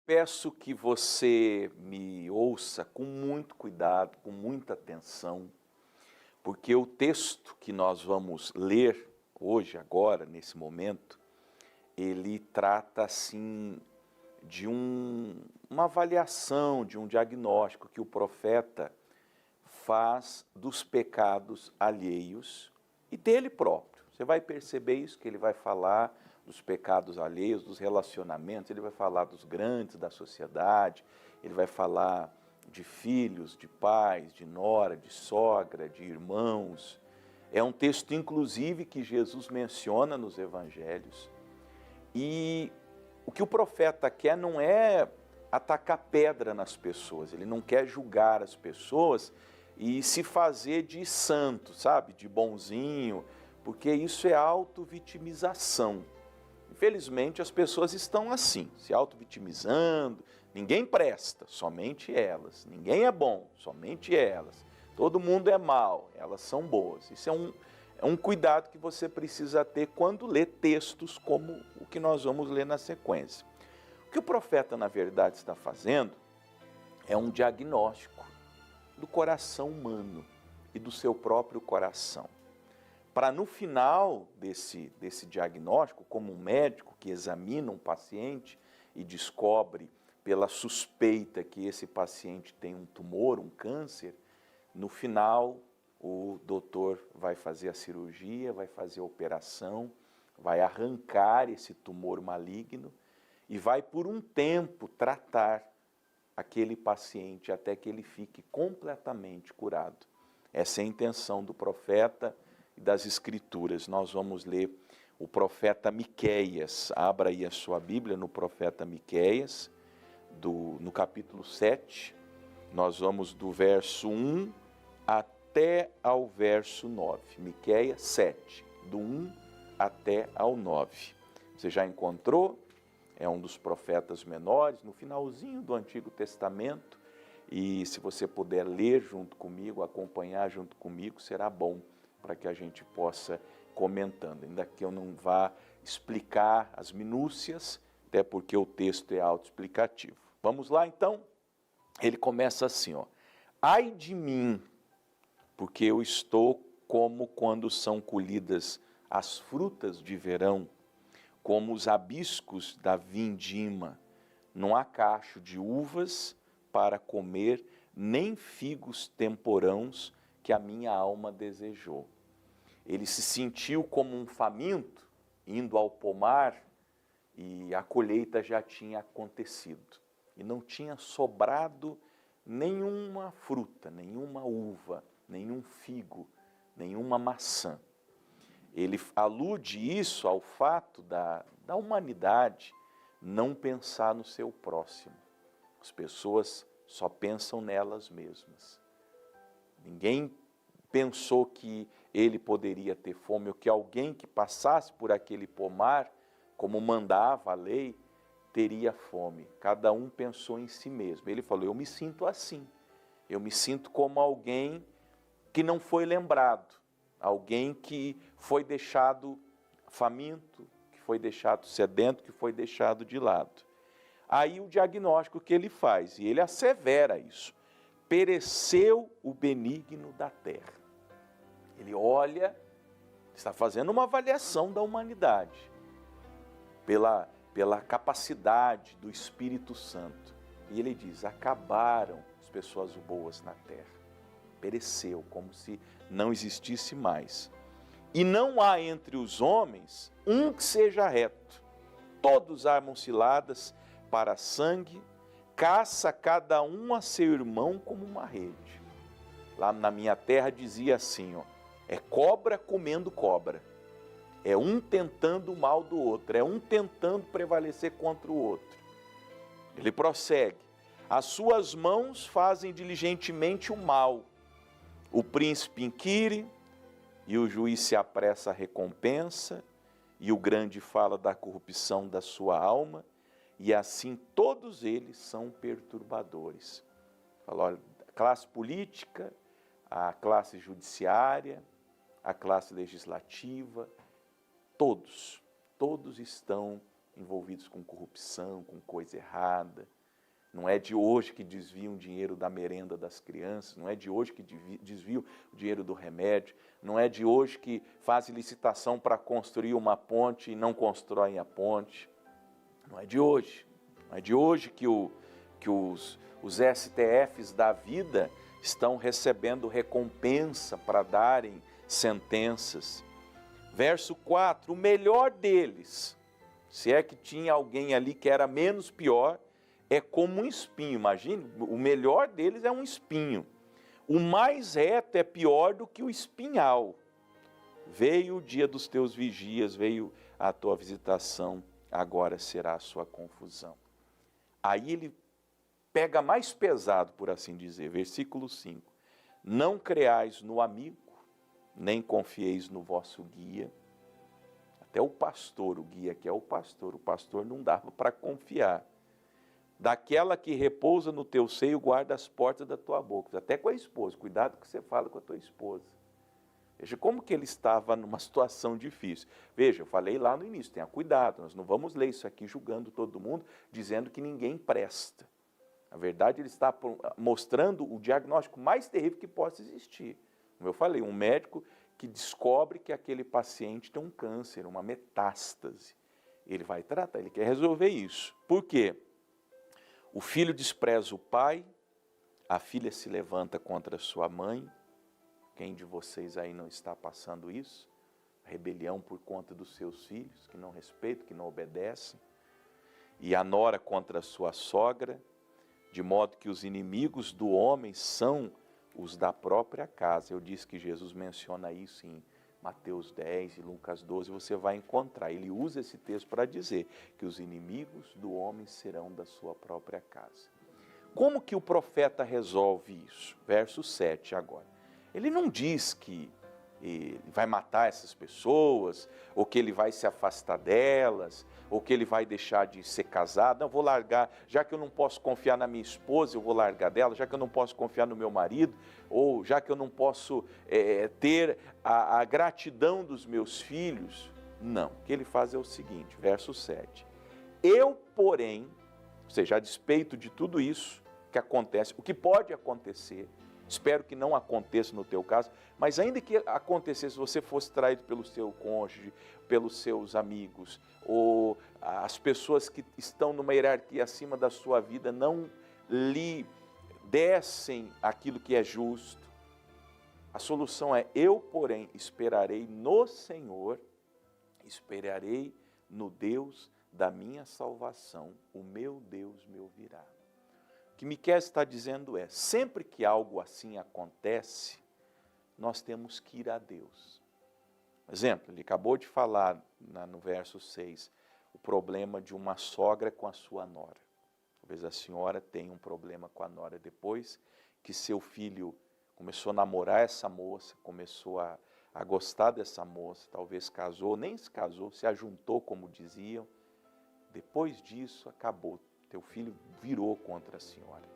Peço que você me ouça com muito cuidado, com muita atenção, porque o texto que nós vamos ler hoje, agora, nesse momento, ele trata, assim, de uma avaliação, de um diagnóstico que o profeta faz dos pecados alheios e dele próprio. Você vai perceber isso, que ele vai falar dos pecados alheios, dos relacionamentos, ele vai falar dos grandes da sociedade, ele vai falar de filhos, de pais, de nora, de sogra, de irmãos. É um texto, inclusive, que Jesus menciona nos evangelhos. E o que o profeta quer não é atacar pedra nas pessoas, ele não quer julgar as pessoas e se fazer de santo, sabe, de bonzinho, porque isso é auto-vitimização. Infelizmente, as pessoas estão assim, se auto-vitimizando, ninguém presta, somente elas, ninguém é bom, somente elas, todo mundo é mau, elas são boas. Isso é um cuidado que você precisa ter quando lê textos como o que nós vamos ler na sequência. O que o profeta, na verdade, está fazendo é um diagnóstico do coração humano e do seu próprio coração. Para no final desse diagnóstico, como um médico que examina um paciente e descobre pela suspeita que esse paciente tem um tumor, um câncer, no final o doutor vai fazer a cirurgia, vai fazer a operação, vai arrancar esse tumor maligno e vai por um tempo tratar aquele paciente até que ele fique completamente curado. Essa é a intenção do profeta e das Escrituras. Nós vamos ler o profeta Miqueias. Abra aí a sua Bíblia no profeta Miqueias, no capítulo 7. Nós vamos do verso 1 até ao verso 9. Miqueias 7, do 1 até ao 9. Você já encontrou? É um dos profetas menores, no finalzinho do Antigo Testamento. E se você puder ler junto comigo, acompanhar junto comigo, será bom para que a gente possa comentando. Ainda que eu não vá explicar as minúcias, até porque o texto é autoexplicativo. Vamos lá, então? Ele começa assim, ó. Ai de mim, porque eu estou como quando são colhidas as frutas de verão, como os abiscos da vindima. Não há cacho de uvas para comer, nem figos temporãos que a minha alma desejou. Ele se sentiu como um faminto, indo ao pomar, e a colheita já tinha acontecido. E não tinha sobrado nenhuma fruta, nenhuma uva, nenhum figo, nenhuma maçã. Ele alude isso ao fato da humanidade não pensar no seu próximo. As pessoas só pensam nelas mesmas. Ninguém pensou que ele poderia ter fome, ou que alguém que passasse por aquele pomar, como mandava a lei, teria fome. Cada um pensou em si mesmo. Ele falou, eu me sinto assim. Eu me sinto como alguém que não foi lembrado. Alguém que foi deixado faminto, que foi deixado sedento, que foi deixado de lado. Aí o diagnóstico que ele faz, e ele assevera isso. Pereceu o benigno da terra. Ele olha, está fazendo uma avaliação da humanidade, pela capacidade do Espírito Santo. E ele diz, acabaram as pessoas boas na terra. Pereceu, como se não existisse mais. E não há entre os homens um que seja reto. Todos armam ciladas para sangue, caça cada um a seu irmão como uma rede. Lá na minha terra dizia assim, ó, é cobra comendo cobra. É um tentando o mal do outro, é um tentando prevalecer contra o outro. Ele prossegue, as suas mãos fazem diligentemente o mal. O príncipe inquire, e o juiz se apressa à recompensa, e o grande fala da corrupção da sua alma, e assim todos eles são perturbadores. Fala, olha, a classe política, a classe judiciária, a classe legislativa, todos estão envolvidos com corrupção, com coisa errada. Não é de hoje que desviam o dinheiro da merenda das crianças, não é de hoje que desviam o dinheiro do remédio, não é de hoje que fazem licitação para construir uma ponte e não constroem a ponte. Não é de hoje. Não é de hoje que os STFs da vida estão recebendo recompensa para darem sentenças. Verso 4, o melhor deles, se é que tinha alguém ali que era menos pior, é como um espinho. Imagine, o melhor deles é um espinho. O mais reto é pior do que o espinhal. Veio o dia dos teus vigias, veio a tua visitação, agora será a sua confusão. Aí ele pega mais pesado, por assim dizer, versículo 5. Não creais no amigo, nem confieis no vosso guia. Até o pastor, o guia que é o pastor não dava para confiar. Daquela que repousa no teu seio, guarda as portas da tua boca. Até com a esposa, cuidado que você fala com a tua esposa. Veja como que ele estava numa situação difícil. Veja, eu falei lá no início, tenha cuidado, nós não vamos ler isso aqui julgando todo mundo, dizendo que ninguém presta. Na verdade, ele está mostrando o diagnóstico mais terrível que possa existir. Como eu falei, um médico que descobre que aquele paciente tem um câncer, uma metástase. Ele vai tratar, ele quer resolver isso. Por quê? O filho despreza o pai, a filha se levanta contra sua mãe. Quem de vocês aí não está passando isso? Rebelião por conta dos seus filhos, que não respeitam, que não obedecem. E a nora contra a sua sogra, de modo que os inimigos do homem são os da própria casa. Eu disse que Jesus menciona isso em Mateus 10 e Lucas 12, você vai encontrar. Ele usa esse texto para dizer que os inimigos do homem serão da sua própria casa. Como que o profeta resolve isso? Verso 7 agora. Ele não diz que ele vai matar essas pessoas, ou que ele vai se afastar delas, ou que ele vai deixar de ser casado. Não, vou largar, já que eu não posso confiar na minha esposa, eu vou largar dela, já que eu não posso confiar no meu marido, ou já que eu não posso ter a gratidão dos meus filhos. Não, o que ele faz é o seguinte, verso 7. Eu, porém, ou seja, a despeito de tudo isso que acontece, o que pode acontecer, espero que não aconteça no teu caso, mas ainda que acontecesse, você fosse traído pelo seu cônjuge, pelos seus amigos, ou as pessoas que estão numa hierarquia acima da sua vida não lhe dessem aquilo que é justo, a solução é: eu, porém, esperarei no Senhor, esperarei no Deus da minha salvação, o meu Deus me ouvirá. O que Miqueias está dizendo é, sempre que algo assim acontece, nós temos que ir a Deus. Exemplo, ele acabou de falar no verso 6, o problema de uma sogra com a sua nora. Talvez a senhora tenha um problema com a nora depois que seu filho começou a namorar essa moça, começou a gostar dessa moça, talvez casou, nem se casou, se ajuntou, como diziam. Depois disso, acabou. Teu filho virou contra a senhora.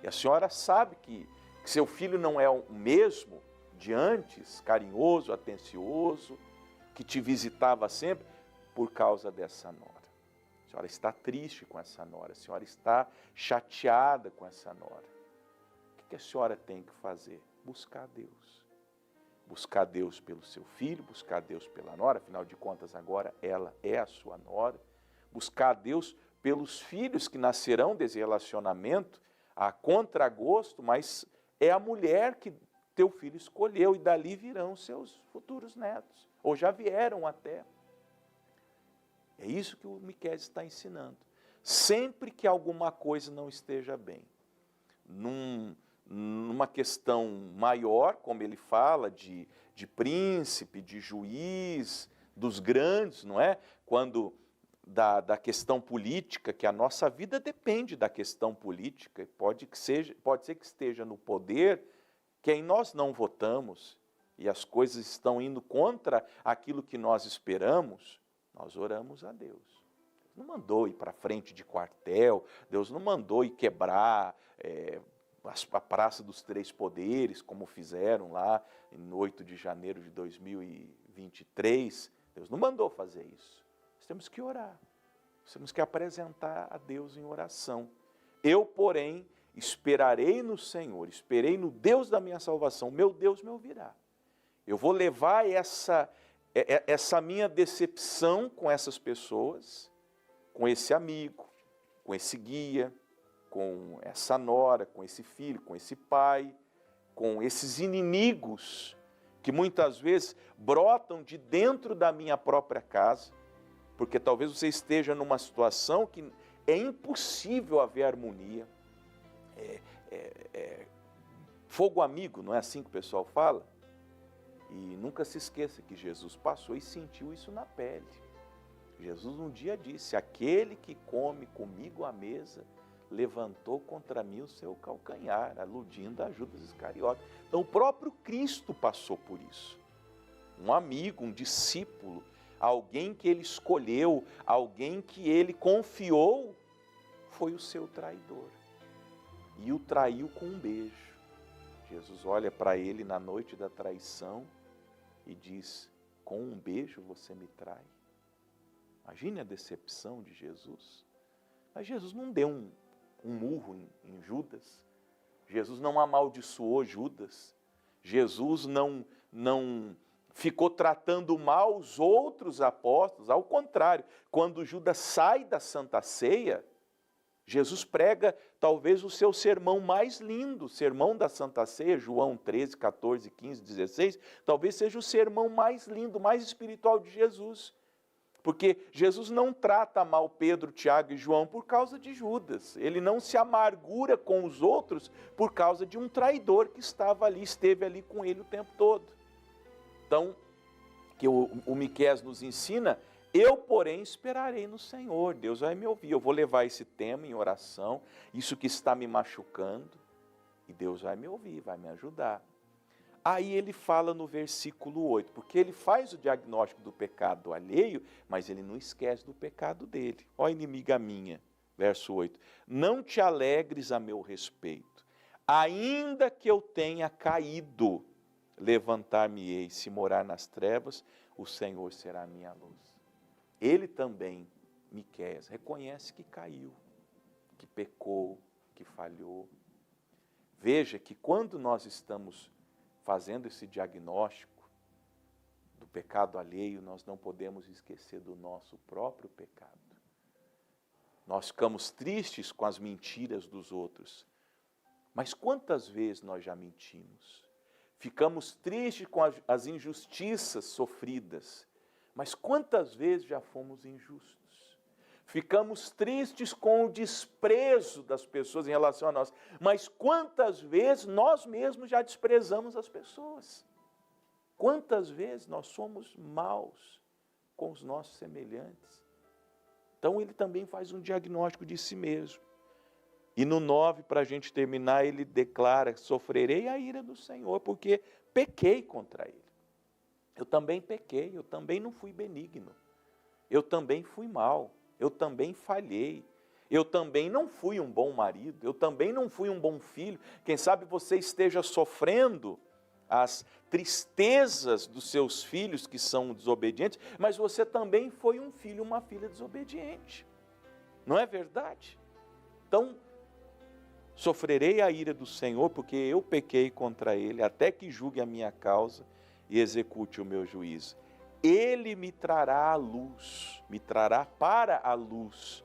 E a senhora sabe que seu filho não é o mesmo de antes, carinhoso, atencioso, que te visitava sempre, por causa dessa nora. A senhora está triste com essa nora, a senhora está chateada com essa nora. O que a senhora tem que fazer? Buscar Deus. Buscar Deus pelo seu filho, buscar Deus pela nora, afinal de contas agora ela é a sua nora. Buscar Deus pelos filhos que nascerão desse relacionamento, a contragosto, mas é a mulher que teu filho escolheu e dali virão seus futuros netos, ou já vieram até. É isso que o Miqueias está ensinando. Sempre que alguma coisa não esteja bem, numa questão maior, como ele fala, de príncipe, de juiz, dos grandes, não é? Quando da questão política, que a nossa vida depende da questão política, pode ser que esteja no poder quem nós não votamos, e as coisas estão indo contra aquilo que nós esperamos, nós oramos a Deus. Deus não mandou ir para frente de quartel, Deus não mandou ir quebrar a Praça dos Três Poderes, como fizeram lá em 8 de janeiro de 2023, Deus não mandou fazer isso. Nós temos que orar, nós temos que apresentar a Deus em oração. Eu, porém, esperarei no Senhor, esperei no Deus da minha salvação, meu Deus me ouvirá. Eu vou levar essa minha decepção com essas pessoas, com esse amigo, com esse guia, com essa nora, com esse filho, com esse pai, com esses inimigos que muitas vezes brotam de dentro da minha própria casa, porque talvez você esteja numa situação que é impossível haver harmonia. Fogo amigo, não é assim que o pessoal fala? E nunca se esqueça que Jesus passou e sentiu isso na pele. Jesus um dia disse: aquele que come comigo à mesa levantou contra mim o seu calcanhar, aludindo a Judas Iscariote. Então o próprio Cristo passou por isso. Um amigo, um discípulo, alguém que ele escolheu, alguém que ele confiou, foi o seu traidor. E o traiu com um beijo. Jesus olha para ele na noite da traição e diz: com um beijo você me trai. Imagine a decepção de Jesus. Mas Jesus não deu um murro em Judas. Jesus não amaldiçoou Judas. Jesus não ficou tratando mal os outros apóstolos. Ao contrário, quando Judas sai da Santa Ceia, Jesus prega talvez o seu sermão mais lindo, o sermão da Santa Ceia, João 13, 14, 15, 16, talvez seja o sermão mais lindo, mais espiritual de Jesus. Porque Jesus não trata mal Pedro, Tiago e João por causa de Judas. Ele não se amargura com os outros por causa de um traidor que esteve ali com ele o tempo todo. Então, que o Miqueias nos ensina: eu, porém, esperarei no Senhor. Deus vai me ouvir. Eu vou levar esse tema em oração, isso que está me machucando, e Deus vai me ouvir, vai me ajudar. Aí ele fala no versículo 8, porque ele faz o diagnóstico do pecado alheio, mas ele não esquece do pecado dele. Ó inimiga minha, verso 8, não te alegres a meu respeito, ainda que eu tenha caído, levantar-me-ei, se morar nas trevas, o Senhor será a minha luz. Ele também, Miqueias, reconhece que caiu, que pecou, que falhou. Veja que quando nós estamos fazendo esse diagnóstico do pecado alheio, nós não podemos esquecer do nosso próprio pecado. Nós ficamos tristes com as mentiras dos outros, mas quantas vezes nós já mentimos? Ficamos tristes com as injustiças sofridas, mas quantas vezes já fomos injustos? Ficamos tristes com o desprezo das pessoas em relação a nós, mas quantas vezes nós mesmos já desprezamos as pessoas? Quantas vezes nós somos maus com os nossos semelhantes? Então ele também faz um diagnóstico de si mesmo. E no 9, para a gente terminar, ele declara: sofrerei a ira do Senhor, porque pequei contra ele. Eu também pequei, eu também não fui benigno, eu também fui mau, eu também falhei, eu também não fui um bom marido, eu também não fui um bom filho. Quem sabe você esteja sofrendo as tristezas dos seus filhos que são desobedientes, mas você também foi um filho, uma filha desobediente. Não é verdade? Então, sofrerei a ira do Senhor, porque eu pequei contra ele, até que julgue a minha causa e execute o meu juízo. Ele me trará a luz, me trará para a luz,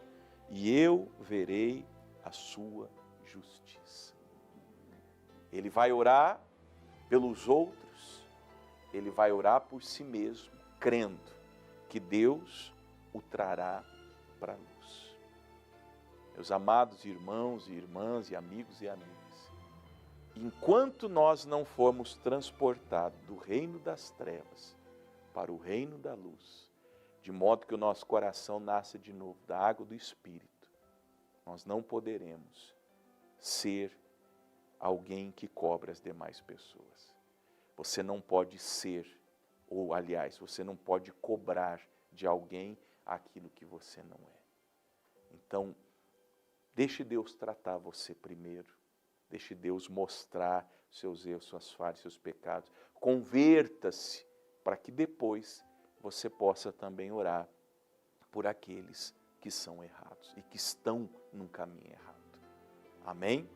e eu verei a sua justiça. Ele vai orar pelos outros, ele vai orar por si mesmo, crendo que Deus o trará para a luz. Meus amados irmãos e irmãs e amigos e amigas, enquanto nós não formos transportados do reino das trevas para o reino da luz, de modo que o nosso coração nasça de novo da água do Espírito, nós não poderemos ser alguém que cobre as demais pessoas. Você não pode ser, ou aliás, você não pode cobrar de alguém aquilo que você não é. Então, deixe Deus tratar você primeiro. Deixe Deus mostrar seus erros, suas falhas, seus pecados. Converta-se para que depois você possa também orar por aqueles que são errados e que estão num caminho errado. Amém?